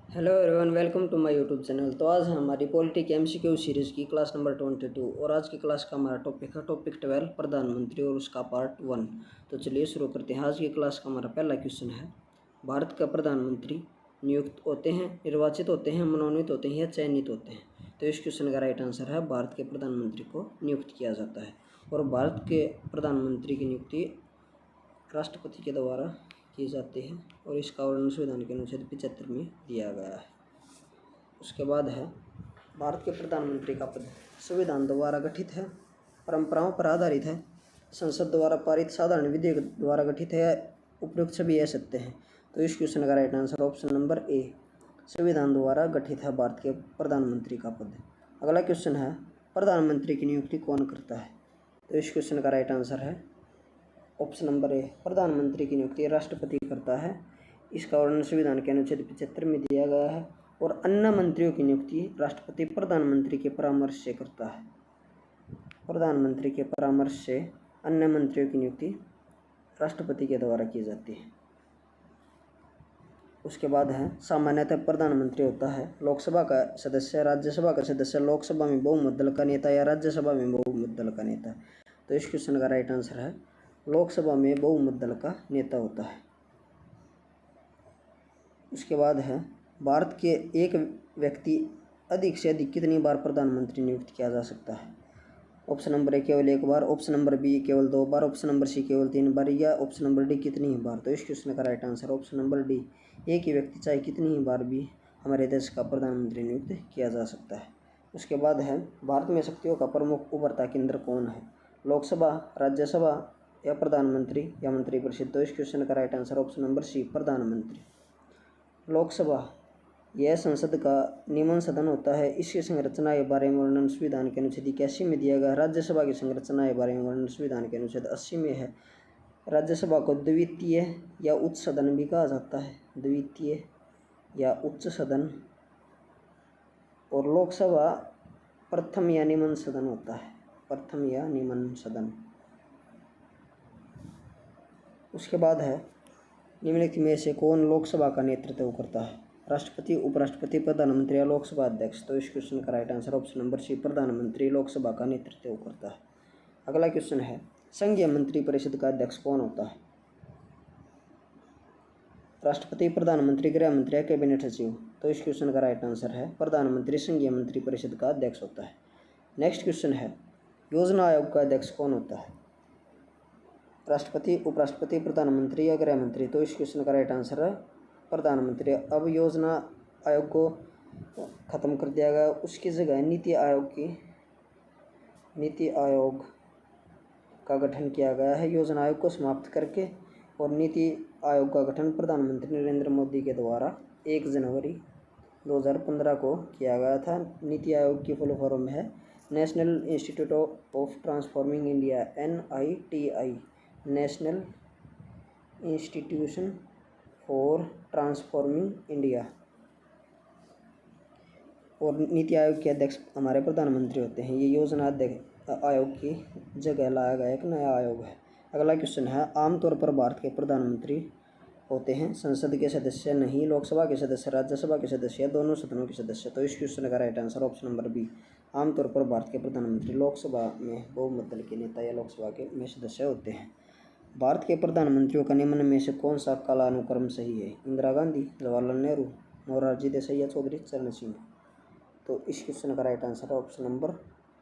Hello everyone, welcome to my YouTube channel. तो आज हमारी पॉलिटिक एमसीक्यू सीरीज़ की क्लास नंबर 22 और आज की क्लास का हमारा टॉपिक है टॉपिक 12 प्रधानमंत्री और उसका पार्ट 1। तो चलिए शुरू करते हैं। आज की क्लास का हमारा पहला क्वेश्चन है, भारत का प्रधानमंत्री नियुक्त होते हैं, निर्वाचित होते हैं, मनोनीत होते हैं या चयनित होते हैं? तो इस क्वेश्चन का राइट आंसर है भारत के प्रधानमंत्री को नियुक्त किया जाता है। और भारत के प्रधानमंत्री की नियुक्ति राष्ट्रपति के द्वारा की जाती है और इसका वर्णन संविधान के अनुच्छेद 75 में दिया गया है। उसके बाद है, भारत के प्रधानमंत्री का पद संविधान द्वारा गठित है, परंपराओं पर आधारित है, संसद द्वारा पारित साधारण विधेयक द्वारा गठित है, उपयुक्त सभी असत्य हैं। तो इस क्वेश्चन का राइट आंसर ऑप्शन नंबर ए, संविधान द्वारा गठित है भारत के प्रधानमंत्री का पद। अगला क्वेश्चन है, प्रधानमंत्री की नियुक्ति कौन करता है? तो इस क्वेश्चन का राइट आंसर है ऑप्शन नंबर ए, प्रधानमंत्री की नियुक्ति राष्ट्रपति करता है। इसका वर्णन संविधान के अनुच्छेद 75 में दिया गया है। और अन्य मंत्रियों की नियुक्ति राष्ट्रपति प्रधानमंत्री के परामर्श से करता है। प्रधानमंत्री के परामर्श से अन्य मंत्रियों की नियुक्ति राष्ट्रपति के द्वारा की जाती है। उसके बाद है, सामान्यतः प्रधानमंत्री होता है लोकसभा का सदस्य, राज्यसभा का सदस्य, लोकसभा में बहुमत दल का नेता या राज्यसभा में बहुमत दल का नेता। तो इस क्वेश्चन का राइट आंसर है लोकसभा में बहुमत दल का नेता होता है। उसके बाद है, भारत के एक व्यक्ति अधिक से अधिक कितनी बार प्रधानमंत्री नियुक्त किया जा सकता है? ऑप्शन नंबर ए केवल एक बार, ऑप्शन नंबर बी केवल 2 बार, ऑप्शन नंबर सी केवल 3 बार या ऑप्शन नंबर डी कितनी ही बार? तो इस क्वेश्चन का right answer option number D, एक ही व्यक्ति चाहे कितनी ही बार भी हमारे देश का प्रधानमंत्री नियुक्त किया जा सकता है। उसके बाद है, भारत में शक्तियों का प्रमुख उभरता केंद्र कौन है? लोकसभा, राज्यसभा या प्रधानमंत्री या मंत्रिपरिषद? तो इस क्वेश्चन का right answer option number C, प्रधानमंत्री। लोकसभा यह संसद का निम्न सदन होता है। इसकी संरचना के बारे में वर्णन संविधान के अनुच्छेद 81 में दिया गया। राज्यसभा की संरचना के बारे में वर्णन संविधान के अनुच्छेद 80 में है। राज्यसभा को द्वितीय या उच्च सदन भी कहा जाता है, द्वितीय या उच्च सदन। और लोकसभा प्रथम या निम्न सदन होता है, प्रथम या निम्न सदन। उसके बाद है, निम्नलिखित में से कौन लोकसभा का नेतृत्व करता है? राष्ट्रपति, उपराष्ट्रपति, प्रधानमंत्री या लोकसभा अध्यक्ष? तो इस क्वेश्चन का right answer option number C, प्रधानमंत्री लोकसभा का नेतृत्व करता है। अगला क्वेश्चन है, संघीय मंत्रिपरिषद का अध्यक्ष कौन होता है? राष्ट्रपति, प्रधानमंत्री, गृह मंत्री या कैबिनेट सचिव? तो इस क्वेश्चन का राइट आंसर है प्रधानमंत्री संघीय मंत्रिपरिषद का अध्यक्ष होता है। नेक्स्ट क्वेश्चन है, योजना आयोग का अध्यक्ष कौन होता है? राष्ट्रपति, उपराष्ट्रपति, प्रधानमंत्री या गृह मंत्री? तो इस क्वेश्चन का राइट आंसर है प्रधानमंत्री। अब योजना आयोग को ख़त्म कर दिया गया, उसकी जगह नीति आयोग का गठन किया गया है। योजना आयोग को समाप्त करके और नीति आयोग का गठन प्रधानमंत्री नरेंद्र मोदी के द्वारा 1 जनवरी 2015 को किया गया था। नीति आयोग की फुल फॉर्म है national institute of transforming India, NITI, national institution for transforming India. और नीति आयोग के अध्यक्ष हमारे प्रधानमंत्री होते हैं। ये योजना आयोग की जगह लाया गया एक नया आयोग है। अगला क्वेश्चन है, आमतौर पर भारत के प्रधानमंत्री होते हैं संसद के सदस्य, नहीं लोकसभा के सदस्य, राज्यसभा के सदस्य या दोनों सदनों के सदस्य? तो इस क्वेश्चन का right answer option number B, आमतौर पर भारत के प्रधानमंत्री लोकसभा में बहुमत दल के नेता या लोकसभा के में सदस्य होते हैं। भारत के प्रधानमंत्रियों का निम्न में से कौन सा कालानुक्रम सही है? इंदिरा गांधी, जवाहरलाल नेहरू, मोरारजी देसाई या चौधरी चरण सिंह? तो इस क्वेश्चन का राइट आंसर है ऑप्शन नंबर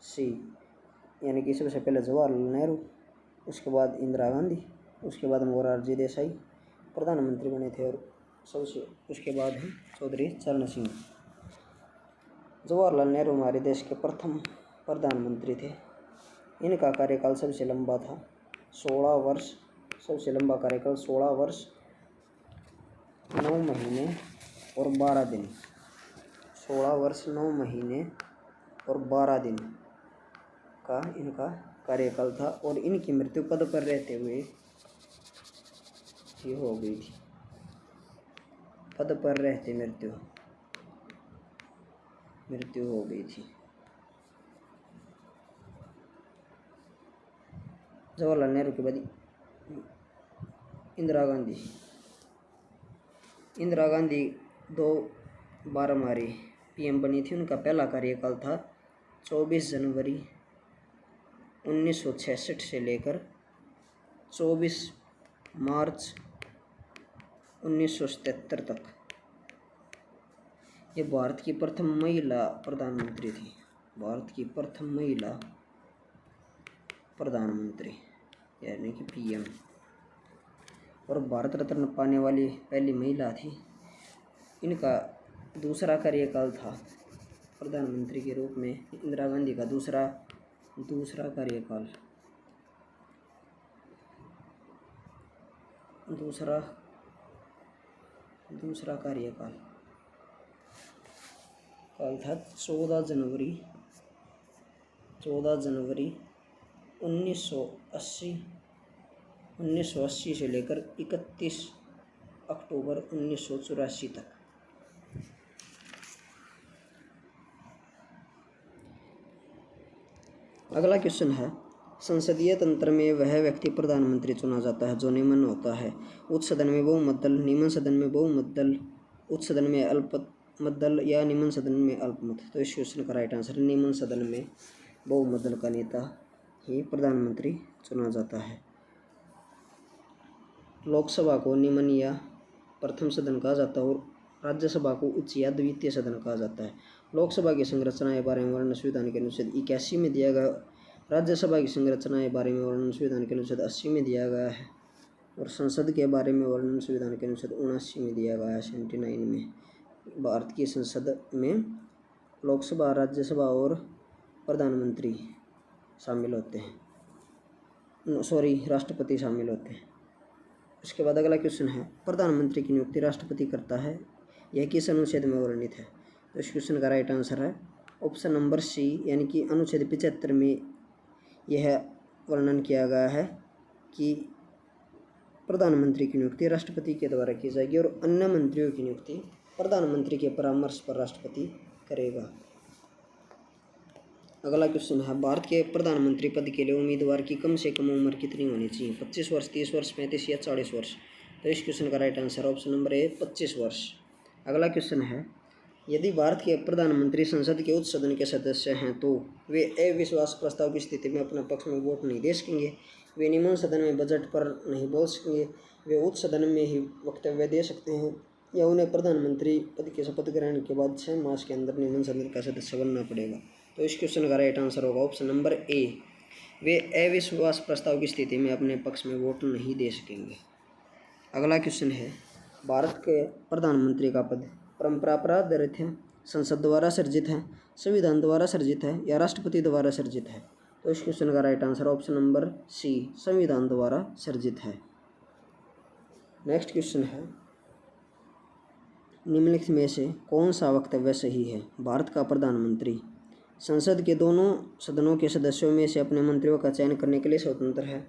सी, यानी कि सबसे पहले जवाहरलाल नेहरू, उसके बाद इंदिरा गांधी, उसके बाद मोरारजी देसाई प्रधानमंत्री बने थे और सबसे उसके बाद है चौधरी चरण सिंह। जवाहरलाल नेहरू हमारे देश के प्रथम प्रधानमंत्री थे। इनका कार्यकाल सबसे लंबा था, 16 वर्ष, सबसे लंबा कार्यकाल 16 वर्ष 9 महीने और 12 दिन, 16 वर्ष 9 महीने और 12 दिन का इनका कार्यकाल था। और इनकी मृत्यु पद पर रहते हुए ही हो गई थी, पद पर रहते मृत्यु हो गई थी। जवाहरलाल नेहरू के बाद इंदिरा गांधी 2 बारहमारी पीएम बनी थी, उनका पहला कार्यकाल था 24 जनवरी 1966 से लेकर 24 मार्च 1977 तक। ये भारत की प्रथम महिला प्रधानमंत्री थी, भारत की प्रथम महिला प्रधानमंत्री यानी कि पीएम, और भारत रत्न पाने वाली पहली महिला थी। इनका दूसरा कार्यकाल था प्रधानमंत्री के रूप में इंदिरा गांधी का दूसरा कार्यकाल, दूसरा कार्यकाल था 14 जनवरी 1980 से लेकर 31 अक्टूबर 1984 तक। अगला क्वेश्चन है, संसदीय तंत्र में वह व्यक्ति प्रधानमंत्री चुना जाता है जो निम्न होता है: उच्च सदन में बहुमत दल, निम्न सदन में बहुमत दल, उच्च सदन में अल्पमत दल या निम्न सदन में अल्पमत। तो इस क्वेश्चन का राइट आंसर निम्न सदन में बहुमत दल का नेता ही प्रधानमंत्री चुना जाता है। लोकसभा को निम्न या प्रथम सदन कहा जाता है और राज्यसभा को उच्च या द्वितीय सदन कहा जाता है। लोकसभा की संरचना के बारे में वर्णन संविधान के अनुच्छेद 81 में दिया गया, राज्यसभा की संरचना के बारे में वर्णन संविधान के अनुच्छेद 80 में दिया गया है, और संसद के बारे में वर्णन संविधान के अनुच्छेद 79 में दिया गया है, 79 में। भारत की संसद में लोकसभा, राज्यसभा और प्रधानमंत्री शामिल होते हैं, राष्ट्रपति शामिल होते हैं। उसके बाद अगला क्वेश्चन है, प्रधानमंत्री की नियुक्ति राष्ट्रपति करता है, यह किस अनुच्छेद में वर्णित है? तो इस क्वेश्चन का राइट आंसर है ऑप्शन नंबर सी, यानी कि अनुच्छेद 75 में यह वर्णन किया गया है कि प्रधानमंत्री की नियुक्ति राष्ट्रपति के द्वारा की जाएगी और अन्य मंत्रियों की नियुक्ति प्रधानमंत्री के परामर्श पर राष्ट्रपति करेगा। अगला क्वेश्चन है, भारत के प्रधानमंत्री पद के लिए उम्मीदवार की कम से कम उम्र कितनी होनी चाहिए? 25 वर्ष, 30 वर्ष, 35 या 40 वर्ष? तो इस क्वेश्चन का राइट आंसर ऑप्शन नंबर ए 25 वर्ष। अगला क्वेश्चन है, यदि भारत के प्रधानमंत्री संसद के उच्च सदन के सदस्य हैं तो वे अविश्वास प्रस्ताव की स्थिति में अपने पक्ष में वोट नहीं दे सकेंगे, वे निम्न सदन में बजट पर नहीं बोल सकेंगे, वे उच्च सदन में ही वक्तव्य दे सकते हैं, या उन्हें प्रधानमंत्री पद के शपथ ग्रहण के बाद 6 मास के अंदर निम्न सदन का सदस्य बनना पड़ेगा। तो इस क्वेश्चन का राइट आंसर होगा ऑप्शन नंबर ए, वे अविश्वास प्रस्ताव की स्थिति में अपने पक्ष में वोट नहीं दे सकेंगे। अगला क्वेश्चन है, भारत के प्रधानमंत्री का पद परंपरा पर आधारित है, संसद द्वारा सर्जित है, संविधान द्वारा सर्जित है या राष्ट्रपति द्वारा सर्जित है? तो इस क्वेश्चन का right answer option number C, संविधान द्वारा सर्जित है। नेक्स्ट क्वेश्चन है, निम्नलिखित में से कौन सा वक्तव्य सही है? भारत का प्रधानमंत्री संसद के दोनों सदनों के सदस्यों में से अपने मंत्रियों का चयन करने के लिए स्वतंत्र है।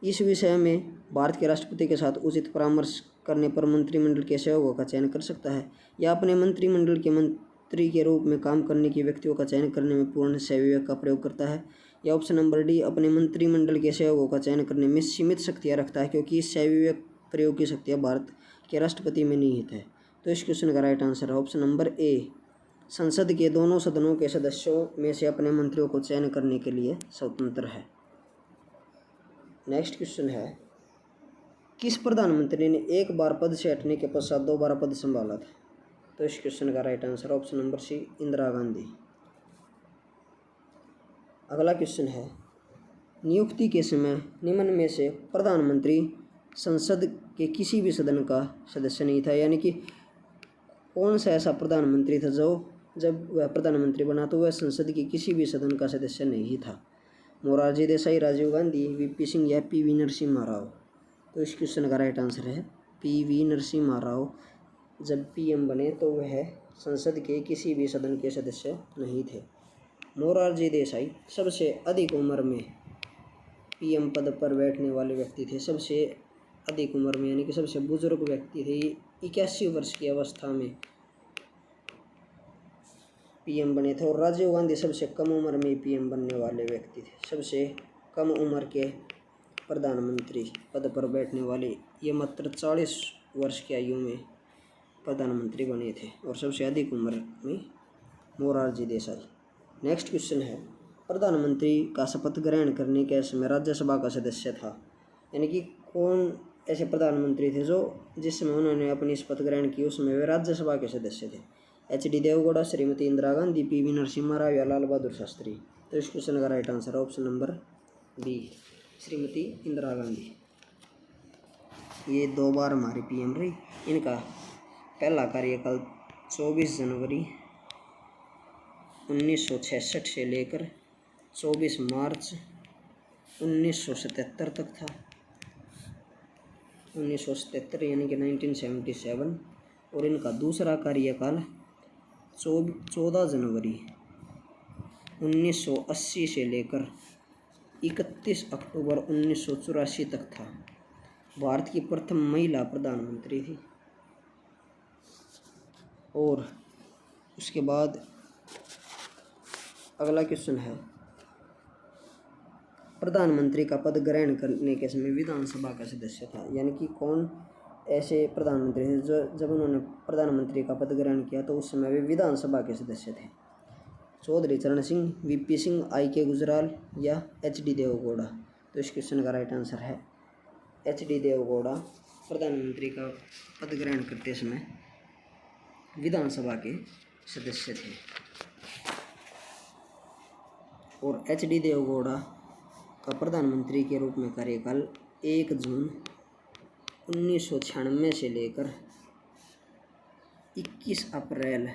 इस विषय में भारत के राष्ट्रपति के साथ उचित परामर्श करने पर मंत्रिमंडल के सहयोगियों का चयन कर सकता है, या अपने मंत्रिमंडल के मंत्री के रूप में काम करने की व्यक्तियों का चयन करने में पूर्ण सहविवेक का प्रयोग करता है, या ऑप्शन नंबर डी, अपने मंत्रिमंडल के सहयोगियों का चयन करने में सीमित शक्तियाँ रखता है क्योंकि इस सहविवेक प्रयोग की शक्तियाँ भारत के राष्ट्रपति में निहित है। तो इस क्वेश्चन का राइट आंसर है ऑप्शन नंबर ए, संसद के दोनों सदनों के सदस्यों में से अपने मंत्रियों को चयन करने के लिए स्वतंत्र है। नेक्स्ट क्वेश्चन है, किस प्रधानमंत्री ने एक बार पद से हटने के पश्चात दोबारा पद संभाला था? तो इस क्वेश्चन का right answer option number C, Indira Gandhi. अगला क्वेश्चन है, नियुक्ति के समय निम्न में से प्रधानमंत्री संसद के किसी भी सदन का सदस्य नहीं था, यानी कि कौन सा ऐसा प्रधानमंत्री था जो जब वह प्रधानमंत्री बना तो वह संसद के किसी भी सदन का सदस्य नहीं था? मोरारजी देसाई, राजीव गांधी, वीपी सिंह या पीवी नरसिम्हा राव? तो इस क्वेश्चन का राइट आंसर है पीवी नरसिम्हा राव। जब पीएम बने तो वह संसद के किसी भी सदन के सदस्य नहीं थे। मोरारजी देसाई सबसे अधिक उम्र में पीएम पद पर बैठने वाले व्यक्ति थे, सबसे अधिक उम्र में, यानी कि सबसे बुजुर्ग व्यक्ति थे। 81 वर्ष की अवस्था में पीएम बने थे, और राजीव गांधी सबसे कम उम्र में पीएम बनने वाले व्यक्ति थे, सबसे कम उम्र के प्रधानमंत्री पद पर बैठने वाले। ये मात्र 40 वर्ष की आयु में प्रधानमंत्री बने थे और सबसे अधिक उम्र में मोरारजी देसाई। नेक्स्ट क्वेश्चन है, प्रधानमंत्री का शपथ ग्रहण करने के समय राज्यसभा का सदस्य था, यानी कि कौन ऐसे प्रधानमंत्री थे जो जिस समय उन्होंने अपनी शपथ ग्रहण की उस समय वे राज्यसभा के सदस्य थे। एच.डी. देवगौड़ा, श्रीमती इंदिरा गांधी, पी.वी. नरसिम्हा राव या लाल बहादुर शास्त्री। तो इस क्वेश्चन का right answer option number B, Shrimati Indira Gandhi. ये 2 बार हमारी पीएम रही। इनका पहला कार्यकाल 24 जनवरी 1966 से लेकर 24 मार्च 1977 तक था, 1977 यानी कि 1977। और इनका दूसरा कार्यकाल 14 जनवरी 1980 से लेकर 31 अक्टूबर 1984 तक था। भारत की प्रथम महिला प्रधानमंत्री थी। और उसके बाद अगला क्वेश्चन है, प्रधानमंत्री का पद ग्रहण करने के समय विधानसभा का सदस्य था, यानी कि कौन ऐसे प्रधानमंत्री थे जो जब उन्होंने प्रधानमंत्री का पद ग्रहण किया तो उस समय वे विधानसभा के सदस्य थे। चौधरी चरण सिंह, वीपी सिंह, आई.के. गुजराल या एच.डी. देवगौड़ा। तो इस क्वेश्चन का राइट आंसर है एच.डी. देवगौड़ा प्रधानमंत्री का पद ग्रहण करते समय विधानसभा के सदस्य थे। और एच.डी. देवगौड़ा का प्रधानमंत्री के रूप में कार्यकाल 1 जून 1996 से लेकर 21 अप्रैल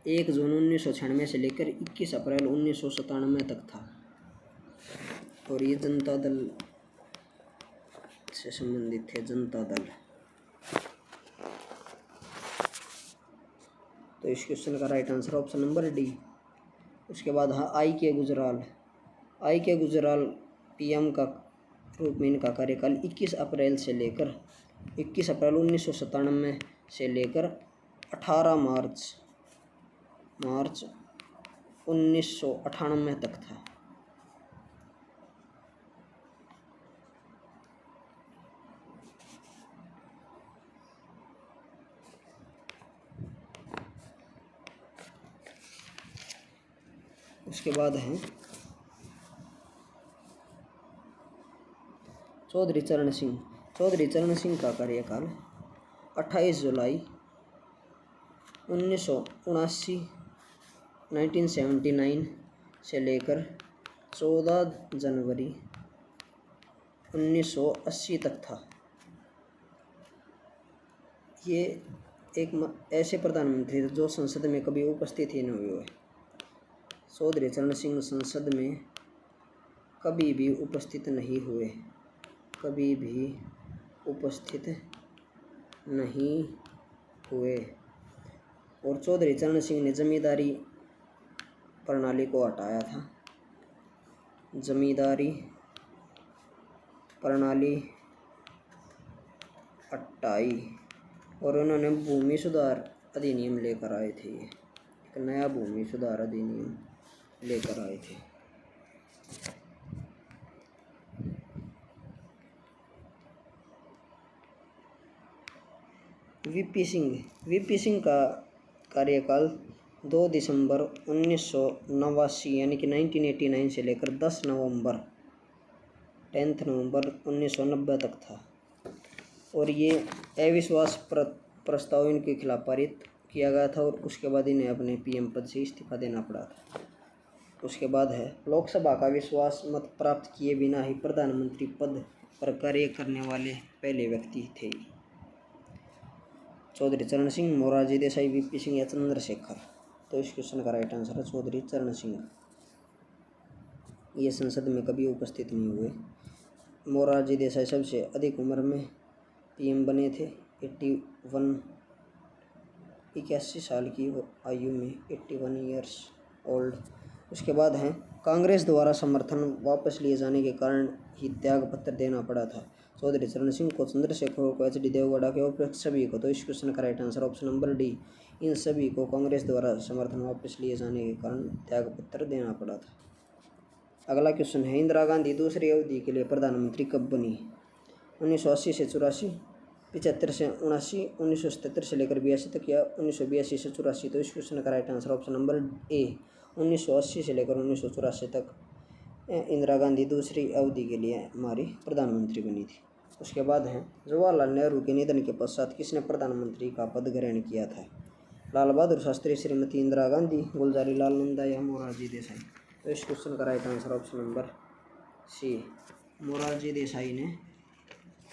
1 जून 1996 से लेकर 21 अप्रैल 1997 तक था। और ये जनता दल से संबंधित थे, जनता दल। तो इस क्वेश्चन का right answer option number D. उसके बाद IK. Gujral. IK. Gujral PM का रूप में इनका कार्यकाल 21 अप्रैल 1997 से लेकर 18 मार्च 1998 तक था। उसके बाद है चौधरी चरण सिंह। चौधरी चरण सिंह का कार्यकाल 28 जुलाई 1979 से लेकर 14 जनवरी 1980 तक था। ये एक ऐसे प्रधानमंत्री थे जो संसद में कभी उपस्थित ही नहीं हुए। चौधरी चरण सिंह संसद में कभी भी उपस्थित नहीं हुए, कभी भी उपस्थित नहीं हुए। और चौधरी चरण सिंह ने जमींदारी प्रणाली को हटाया था, जमींदारी प्रणाली हटाई। और उन्होंने भूमि सुधार अधिनियम लेकर आए थे। एक नया भूमि सुधार अधिनियम लेकर आए थे। वीपी सिंह का कार्यकाल 2 दिसंबर 1989 यानी कि 1989 से लेकर 10 नवंबर 1990 तक था। और ये अविश्वास प्रस्ताव इनके खिलाफ पारित किया गया था और उसके बाद इन्हें अपने पीएम पद से इस्तीफा देना पड़ा था। उसके बाद है, लोकसभा का विश्वास मत प्राप्त किए बिना ही प्रधानमंत्री पद पर कार्य करने वाले पहले व्यक्ति थे। चौधरी चरण सिंह, मोरारजी देसाई, वीपी सिंह या चंद्रशेखर। तो इस क्वेश्चन का राइट आंसर है चौधरी चरण सिंह। ये संसद में कभी उपस्थित नहीं हुए। मोरारजी देसाई सबसे अधिक उम्र में पीएम बने थे, 81 साल की आयु में, 81 ईयर्स ओल्ड। उसके बाद है, कांग्रेस द्वारा समर्थन वापस लिए जाने के कारण ही त्याग पत्र देना पड़ा था। चौधरी चरण सिंह को, चंद्रशेखर को, एच.डी. देवगौड़ा के उपयुक्त सभी को। तो इस क्वेश्चन का right answer option number D, इन सभी को कांग्रेस द्वारा समर्थन वापस लिए जाने के कारण त्याग पत्र देना पड़ा था। अगला क्वेश्चन है, इंदिरा गांधी दूसरी अवधि के लिए प्रधानमंत्री कब बनी? 1980 से 84, 75 से 79, 1977 से लेकर 82 तक, या 1982 से 84। तो इस क्वेश्चन का राइट आंसर ऑप्शन नंबर ए 1980 से लेकर 1984 तक इंदिरा गांधी दूसरी अवधि के लिए हमारी प्रधानमंत्री बनी थी। उसके बाद है जवाहरलाल नेहरू के निधन के पश्चात किसने प्रधानमंत्री का पद ग्रहण किया था? लाल बहादुर शास्त्री, श्रीमती इंदिरा गांधी, गुलजारी लाल नंदा या मोरारजी देसाई। तो इस क्वेश्चन का right answer option number C Morarji Desai ने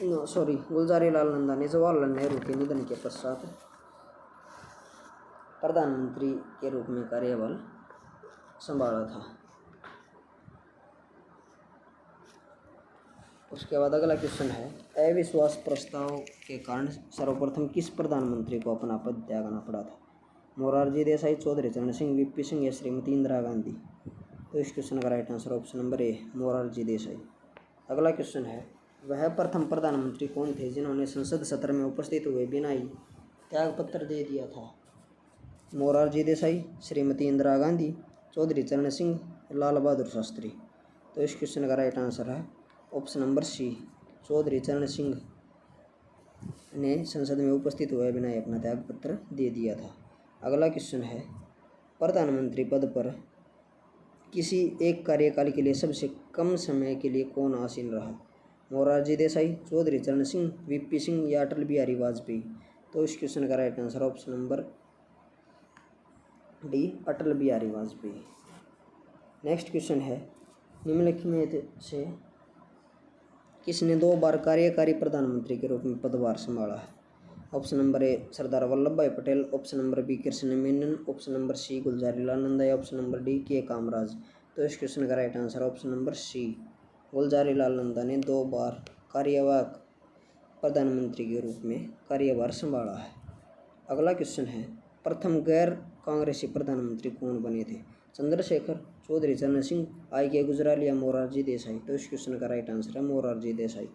गुलजारी लाल नंदा ने जवाहरलाल नेहरू के निधन के पश्चात प्रधानमंत्री के रूप में कार्यभार संभाला था। उसके बाद अगला क्वेश्चन है अविश्वास प्रस्ताव के कारण सर्वप्रथम किस प्रधानमंत्री को अपना पद त्यागना पड़ा था? मोरारजी देसाई, चौधरी चरण सिंह, वीपी सिंह या श्रीमती इंदिरा गांधी। तो इस क्वेश्चन का राइट आंसर ऑप्शन नंबर ए मोरारजी देसाई। अगला क्वेश्चन है वह प्रथम प्रधानमंत्री कौन थे जिन्होंने संसद सत्र में उपस्थित हुए बिना ही त्यागपत्र दे दिया था? मोरारजी देसाई, श्रीमती इंदिरा गांधी, चौधरी चरण सिंह, लाल बहादुर शास्त्री। तो इस क्वेश्चन का राइट आंसर है ऑप्शन नंबर सी चौधरी चरण सिंह ने संसद में उपस्थित हुए बिना ही अपना त्यागपत्र दे दिया था। अगला क्वेश्चन है प्रधानमंत्री पद पर किसी एक कार्यकाल के लिए सबसे कम समय के लिए कौन आसीन रहा? मोरारजी देसाई, चौधरी चरण सिंह, वीपी सिंह या अटल बिहारी वाजपेयी। तो इस क्वेश्चन का right answer option number D Atal Bihari Vajpayee. Next question है निम्नलिखित में से किसने 2 बार कार्यकारी प्रधानमंत्री के रूप में पदभार संभाला है? Option number A Sardar Vallabh bhai Patel, option number B Krishna Menon, option number C Gulzari Lal Nanda या ऑप्शन नंबर डी के कामराज। तो इस क्वेश्चन का right answer option number C Gulzari Lal Nanda ने 2 बार कार्यवाहक प्रधानमंत्री के रूप में कार्यभार संभाला है। अगला क्वेश्चन है प्रथम गैर कांग्रेसी प्रधानमंत्री कौन बने थे? चंद्रशेखर, चौधरी चरण सिंह, आई.के. गुजराल या मोरारजी देसाई। तो इस क्वेश्चन का राइट आंसर है मोरारजी देसाई।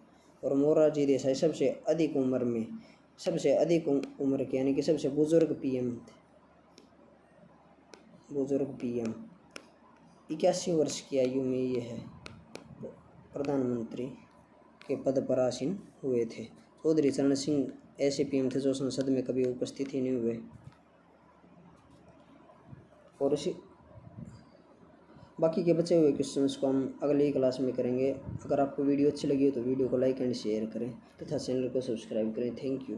और मोरारजी देसाई सबसे अधिक उम्र के यानी कि सबसे बुजुर्ग पीएम थे। 81 वर्ष की आयु में ये है प्रधानमंत्री के पद पर आसीन हुए थे। चौधरी चरण सिंह ऐसे पीएम थे जो संसद में कभी उपस्थित ही नहीं हुए। और इसी बाकी के बचे हुए क्वेश्चंस को हम अगली क्लास में करेंगे। अगर आपको वीडियो अच्छी लगी हो तो वीडियो को लाइक एंड शेयर करें तथा चैनल को सब्सक्राइब करें। Thank you.